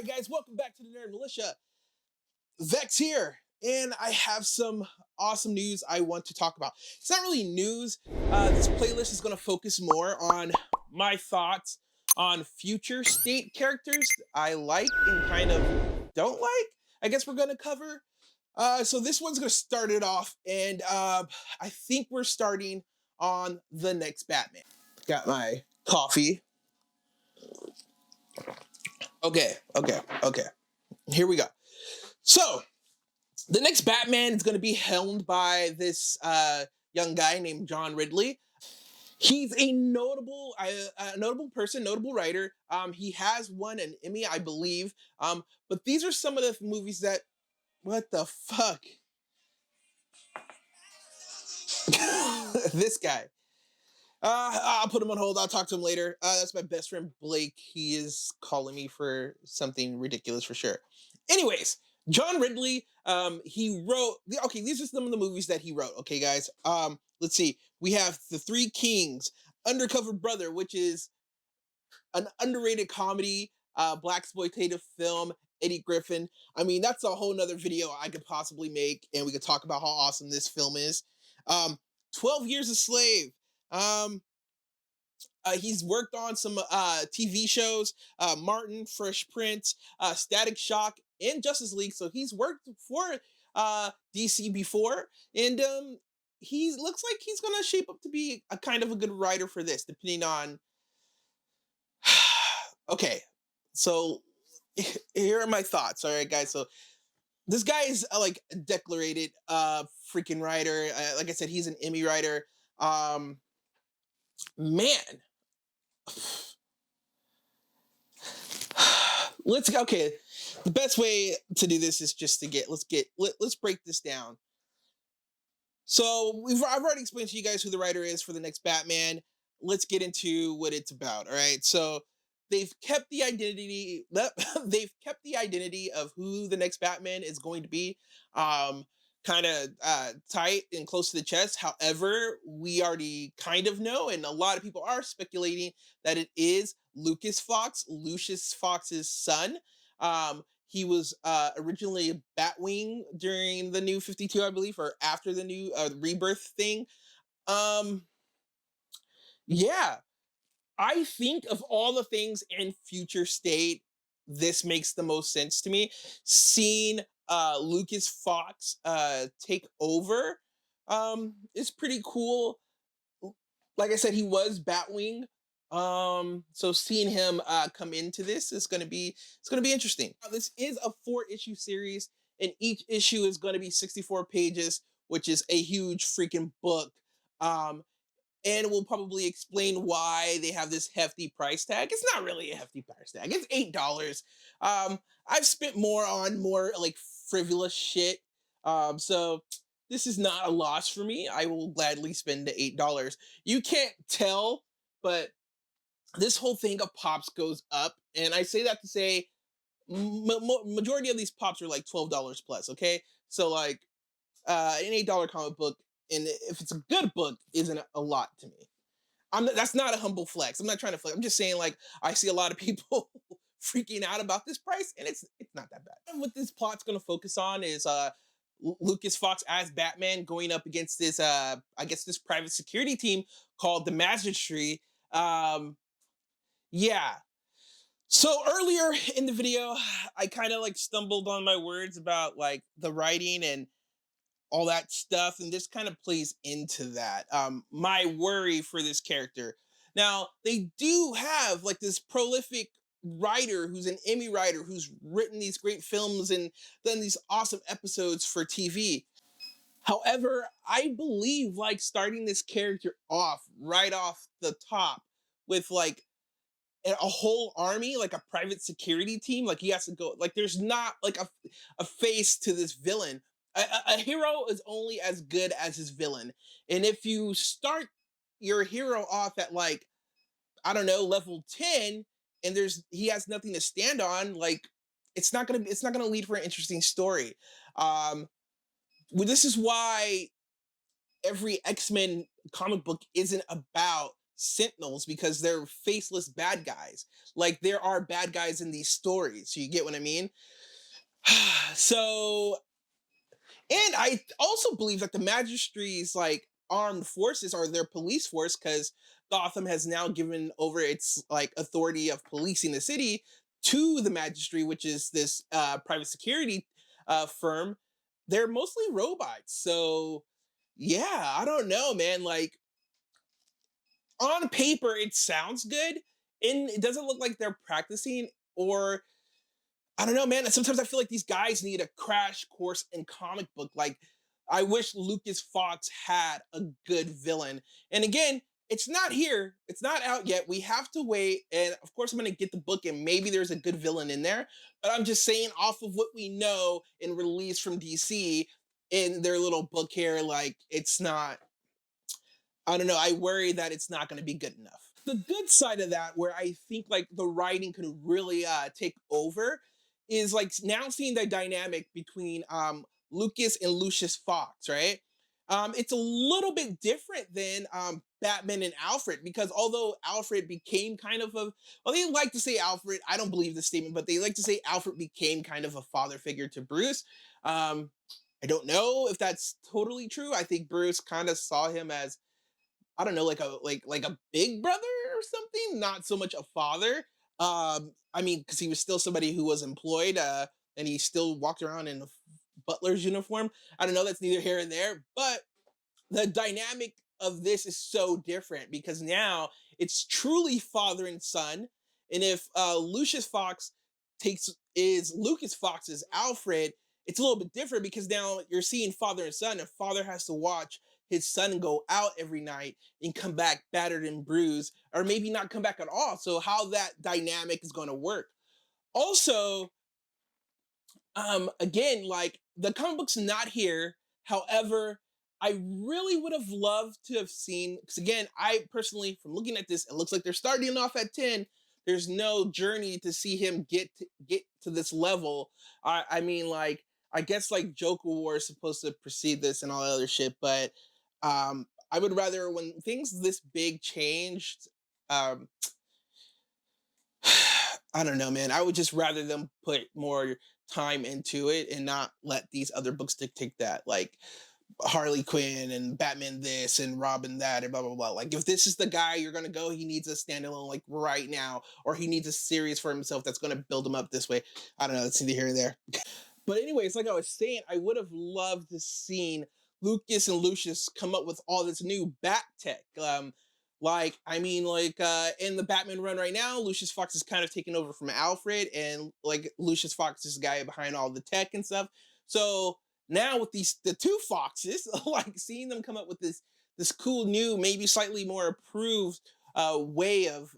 Alright guys, welcome back to the Nerd Militia. Vex here, and I have some awesome news I want to talk about. It's not really news. This playlist is going to focus more on my thoughts on future state characters I like and kind of don't like. I guess we're going to cover. So this one's going to start it off, and I think we're starting on the next Batman. Got my coffee. Okay. Here we go. So, the next Batman is going to be helmed by this young guy named John Ridley. He's a notable person, notable writer. He has won an Emmy, I believe. But these are some of the movies that, what the fuck? This guy. I'll put him on hold. I'll talk to him later. That's my best friend Blake. He is calling me for something ridiculous for sure. Anyways, John Ridley, he wrote, okay, these are some of the movies that he wrote, okay, guys? Let's see. We have The Three Kings, Undercover Brother, which is an underrated comedy, blaxploitative film, Eddie Griffin. I mean, that's a whole nother video I could possibly make, and we could talk about how awesome this film is. 12 Years a Slave. He's worked on some TV shows, Martin, Fresh Prince, Static Shock, and Justice League. So he's worked for DC before, and he looks like he's gonna shape up to be a kind of a good writer for this, depending on. Okay, so here are my thoughts. All right, guys. So this guy is like a declarated freaking writer. Like I said, he's an Emmy writer. Man. Okay, the best way to do this is just to let's break this down. So I've already explained to you guys who the writer is for the next Batman. Let's get into what it's about. All right, so they've kept the identity of who the next Batman is going to be kind of tight and close to the chest. However, we already kind of know, and a lot of people are speculating that it is Lucius Fox's son. He was originally a Batwing during the New 52, I believe, or after the new rebirth thing. Yeah, I think of all the things in future state, this makes the most sense to me. Seeing Lucius Fox take over is pretty cool. Like I said, he was Batwing. So seeing him come into this is gonna be interesting. This is a 4-issue series, and each issue is gonna be 64 pages, which is a huge freaking book. And we'll probably explain why they have this hefty price tag. It's not really a hefty price tag. It's $8. I've spent more on more like frivolous shit. So this is not a loss for me. I will gladly spend the $8. You can't tell, but this whole thing of pops goes up. And I say that to say majority of these pops are like $12 plus, okay? So like an $8 comic book, and if it's a good book, isn't a lot to me. That's not a humble flex. I'm not trying to flex. I'm just saying, like, I see a lot of people freaking out about this price, and it's not that bad. And what this plot's going to focus on is Lucius Fox as Batman going up against this I guess this private security team called the Magistracy. Yeah. So earlier in the video, I kind of like stumbled on my words about like the writing and all that stuff, and this kind of plays into that. My worry for this character. Now, they do have like this prolific writer who's an Emmy writer who's written these great films and done these awesome episodes for TV. However, I believe like starting this character off right off the top with like a whole army, like a private security team, like he has to go, like there's not like a face to this villain. A hero is only as good as his villain. And if you start your hero off at like, I don't know, level 10, and he has nothing to stand on, like it's not gonna lead for an interesting story. This is why every X-Men comic book isn't about sentinels because they're faceless bad guys. Like there are bad guys in these stories. You get what I mean? So, and I also believe that the Magistry's like armed forces are their police force because Gotham has now given over its like authority of policing the city to the Magistry, which is this private security firm. They're mostly robots, so yeah, I don't know, man. Like on paper, it sounds good, and it doesn't look like they're practicing or I don't know, man. Sometimes I feel like these guys need a crash course in comic book. Like, I wish Lucas Fox had a good villain. And again, it's not here. It's not out yet. We have to wait. And of course, I'm going to get the book, and maybe there's a good villain in there. But I'm just saying, off of what we know and release from DC in their little book here, like, it's not I don't know. I worry that it's not going to be good enough. The good side of that, where I think like the writing could really take over, is like now seeing the dynamic between Lucas and Lucius Fox, right? It's a little bit different than Batman and Alfred because although Alfred became kind of a well, they like to say Alfred. I don't believe this statement, but they like to say Alfred became kind of a father figure to Bruce. Um, I don't know if that's totally true. I think Bruce kind of saw him as I don't know, like a big brother or something, not so much a father. I mean, because he was still somebody who was employed, and he still walked around in a butler's uniform. I don't know. That's neither here and there, but the dynamic of this is so different because now it's truly father and son. And if Lucius Fox takes is Lucas Fox's Alfred, it's a little bit different because now you're seeing father and son, and father has to watch his son go out every night and come back battered and bruised, or maybe not come back at all. So how that dynamic is going to work. Also, again, like the comic book's not here. However, I really would have loved to have seen because again, I personally, from looking at this, it looks like they're starting off at 10. There's no journey to see him get to this level. I mean, like, I guess like Joker War is supposed to precede this and all that other shit, but I would rather when things this big changed, um, I don't know, man. I would just rather them put more time into it and not let these other books dictate that. Like Harley Quinn and Batman this and Robin that and blah blah blah. Like if this is the guy you're gonna go, he needs a standalone like right now, or he needs a series for himself that's gonna build him up this way. I don't know. It's neither here nor there. But anyways, like I was saying, I would have loved to seen Lucas and Lucius come up with all this new bat tech. Like I mean, like in the Batman run right now, Lucius Fox is kind of taking over from Alfred, and like Lucius Fox is the guy behind all the tech and stuff. So now with these the two Foxes, like seeing them come up with this cool new, maybe slightly more approved way of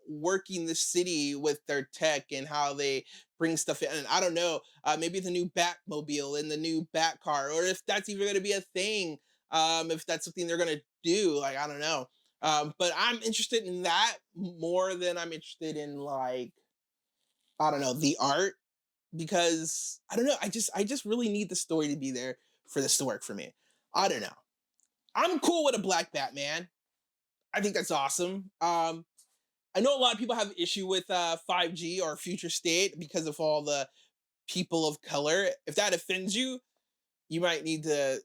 working the city with their tech and how they bring stuff in. And I don't know, maybe the new Batmobile and the new Bat car, or if that's even going to be a thing. If that's something they're going to do, like I don't know. But I'm interested in that more than I'm interested in like I don't know the art because I don't know. I just really need the story to be there for this to work for me. I don't know. I'm cool with a black Batman. I think that's awesome. I know a lot of people have issue with 5G or future state because of all the people of color. If that offends you, you might need to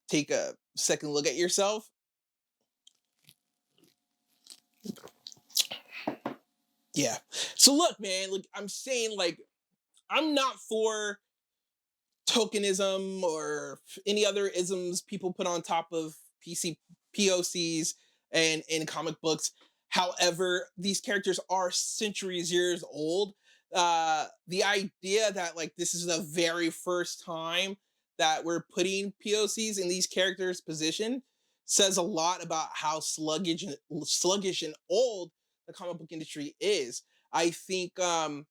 take a second look at yourself. Yeah. So look, man, like I'm saying, like I'm not for tokenism or any other isms people put on top of PC POCs and in comic books. However, these characters are centuries years old. The idea that like this is the very first time that we're putting POCs in these characters' position says a lot about how sluggish and old the comic book industry is. I think right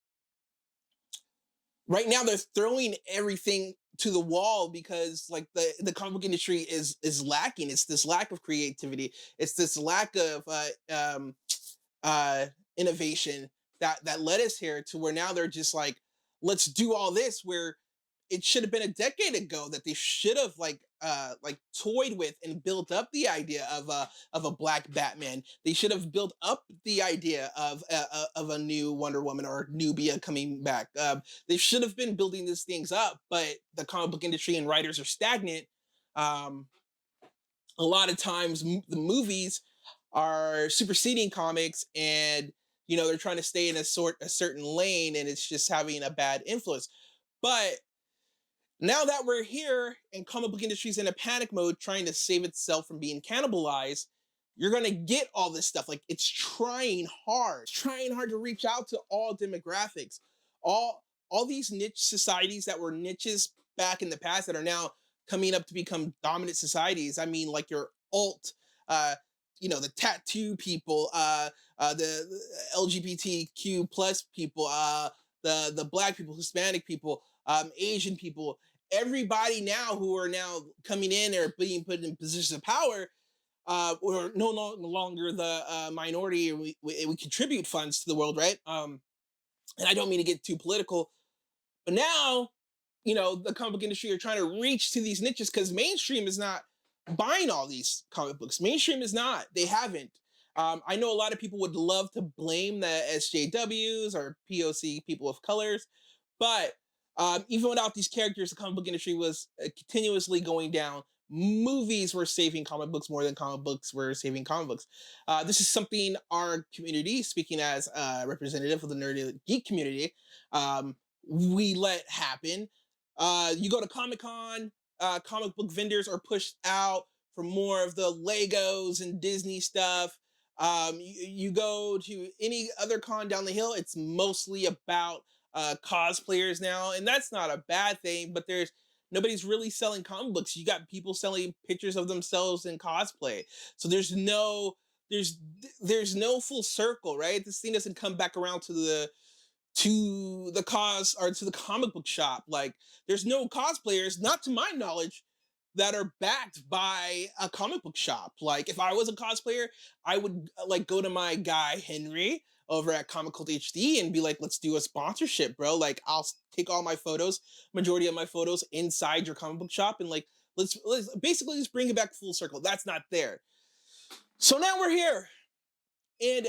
now they're throwing everything to the wall because like the comic book industry is lacking. It's this lack of creativity. It's this lack of uh innovation that led us here to where now they're just like let's do all this where it should have been a decade ago that they should have like toyed with and built up the idea of a black Batman. They should have built up the idea of a new Wonder Woman or Nubia coming back. They should have been building these things up, but the comic book industry and writers are stagnant. Um, a lot of times the movies are superseding comics, and they're trying to stay in a certain lane, and it's just having a bad influence. But now that we're here and comic book industry is in a panic mode trying to save itself from being cannibalized, you're going to get all this stuff. Like, it's trying hard to reach out to all demographics, all these niche societies that were niches back in the past that are now coming up to become dominant societies. I mean, like your alt, the tattoo people, the LGBTQ plus people, the black people, Hispanic people, Asian people, everybody now who are now coming in or being put in positions of power, we're no longer the minority. We contribute funds to the world, right? And I don't mean to get too political, but now, the comic book industry are trying to reach to these niches because mainstream is not buying all these comic books. Mainstream is not. They haven't. I know a lot of people would love to blame the SJWs or POC, people of colors, but even without these characters, the comic book industry was continuously going down. Movies were saving comic books more than comic books were saving comic books. This is something our community, speaking as a representative of the nerdy geek community, we let happen. You go to Comic-Con, comic book vendors are pushed out for more of the Legos and Disney stuff. You go to any other con down the hill, it's mostly about cosplayers now, and that's not a bad thing, but nobody's really selling comic books. You got people selling pictures of themselves in cosplay. So there's no full circle, right? This thing doesn't come back around to the cause or to the comic book shop. Like, there's no cosplayers, not to my knowledge, that are backed by a comic book shop. Like, if I was a cosplayer, I would like go to my guy Henry over at Comic Cult HD and be like, let's do a sponsorship, bro. Like, I'll take all my photos, majority of my photos, inside your comic book shop, and like let's basically just bring it back full circle. That's not there. So now we're here. And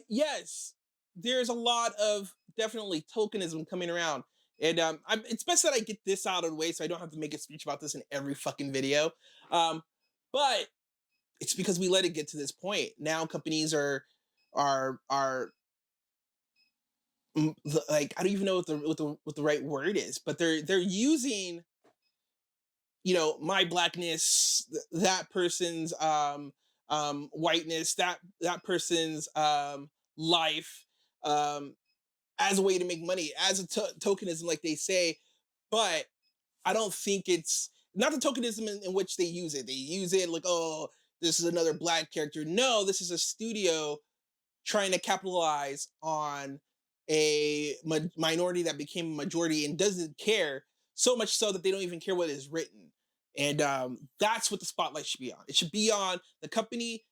yes, there's a lot of definitely tokenism coming around. And it's best that I get this out of the way so I don't have to make a speech about this in every fucking video. But it's because we let it get to this point. Now companies are like, I don't even know what the right word is, but they're using, my blackness, that person's whiteness, that person's life, as a way to make money, as a tokenism, like they say. But I don't think it's not the tokenism in which they use it. They use it like, oh, this is another black character. No, this is a studio trying to capitalize on a minority that became a majority and doesn't care, so much so that they don't even care what is written. And that's what the spotlight should be on. It should be on the company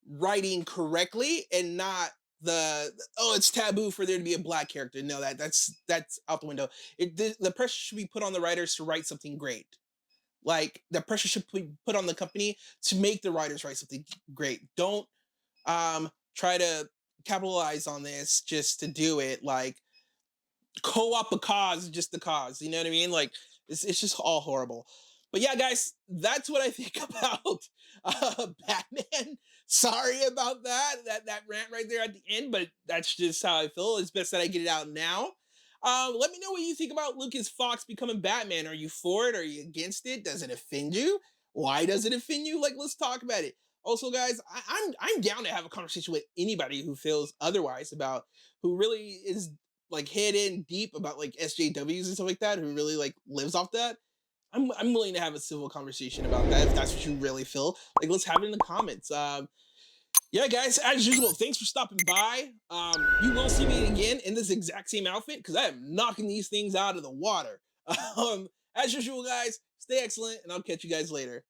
writing correctly, and not it's taboo for there to be a black character. No, that's out the window. The pressure should be put on the writers to write something great. Like, the pressure should be put on the company to make the writers write something great. Don't try to capitalize on this just to do it. Like, co-op a cause, just the cause. You know what I mean? Like, it's just all horrible. But yeah, guys, that's what I think about Batman. Sorry about that rant right there at the end, but that's just how I feel. It's best that I get it out now. Let me know what you think about Lucas Fox becoming Batman. Are you for it? Are you against it? Does it offend you? Why does it offend you? Like, let's talk about it. Also, guys, I'm down to have a conversation with anybody who feels otherwise, about who really is like head in deep about like SJWs and stuff like that, who really like lives off that. I'm willing to have a civil conversation about that if that's what you really feel. Like, let's have it in the comments. Yeah, guys, as usual, thanks for stopping by. You will see me again in this exact same outfit because I am knocking these things out of the water. As usual, guys, stay excellent, and I'll catch you guys later.